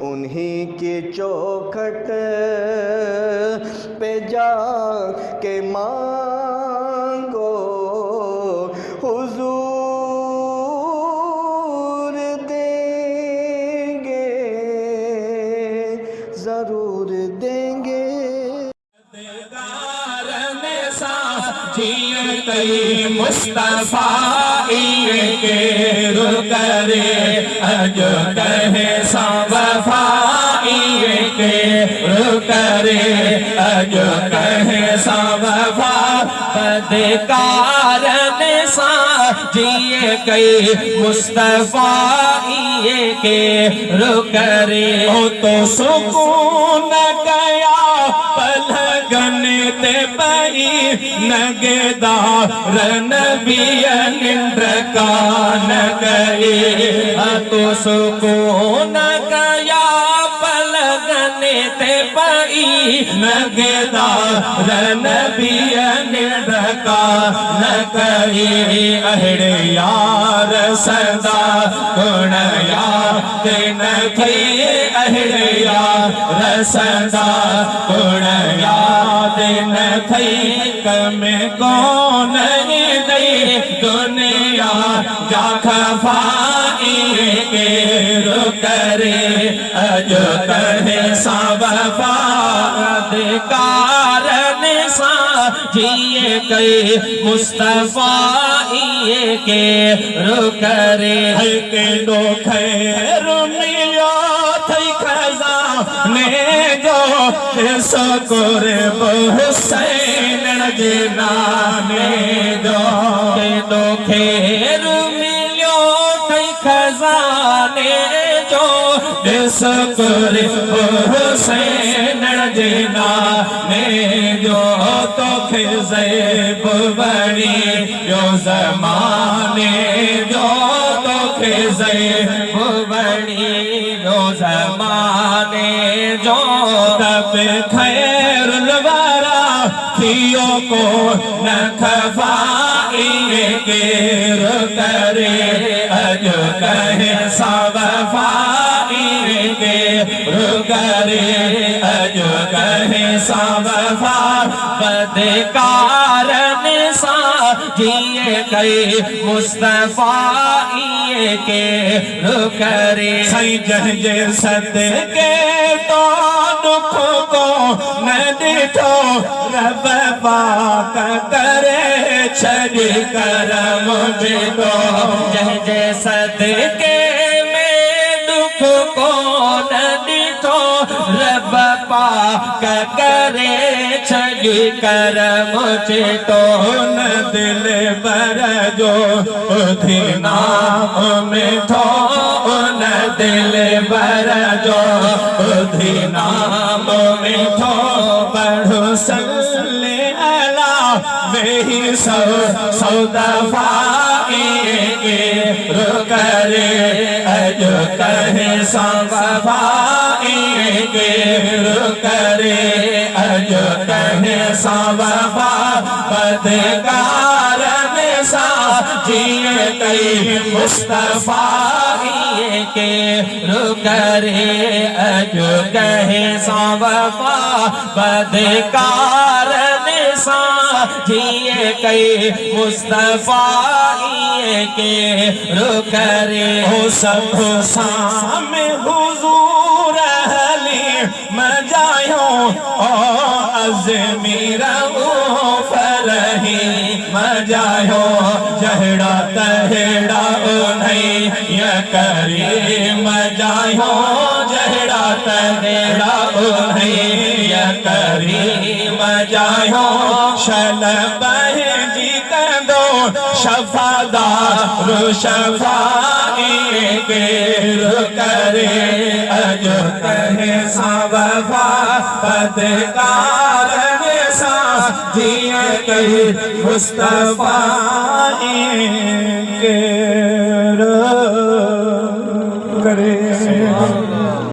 उन्हीं की चौखट पे जा के मांगो हुजूर देंगे, ज़रूर देंगे। मुस्तफा के रुकरे अज कहे वफा के रुकरे अज कहे वफा बदकार सा जिए कई मुस्तफा के रुकरे हो तो सुकून गया पलगन ते पई नगेदार नबियन निंद्रकान गए तो सुकून गया पलगन ते पई नगेदार नबियन निंद्रकान गए अहड़े यार सदा गुण याद न थे अहड़े यार सदा गुण याद न थई कम कौन दई दुनिया जा खफाई के रुकरे अज कहे वफा कारण सा जिए कई मुस्तफा के रुकरे के दो खैर मिलो थई खजा ने जो सकुर हुसैन नामे जो दो खैर मिलो थई खजाने जो सकुर हुसैन नामे जो तो खिज़ैब बड़ी जो ज़माने जो तो खिज़ैब बड़ी जो ज़माने जो तब खैरुल वरा खियो को न खफाई के रुकरे अज कहे वफाई के रुकरे अज कहे वफा बदकार सा जिए कई मुस्तफा के रुकरे सही जहे सदके तो दुख को न दिठो रब पाक करे छड़ करम दो जहे सदके में दुख को न दिठो रब पाक करे छड़ी करम तो न दिल बर जो उधी नाम मिठो न दिल बर जो उधी नाम मिठो पढ़ो सल्ले अला वही सौ दफा के रुकरे अज कहे वफा के रुकरे अज कहे वफा बदकार सा जिए कई मुस्तफा के रुकरे अज कहे वफा बदकार सा जिए कई मुस्तफा के रुकरे हो सब सामे हुजूर अली मजायो ओ अज़मीरा फरही मजायो जहड़ा तहड़ा नहीं या करी मजायो जहड़ा तहड़ा नहीं या करी मजायो शल बहे जी कंदो शफादार शफाई के रुकरे अज कहे वफा बदकार सा जिए कई मुस्तफा के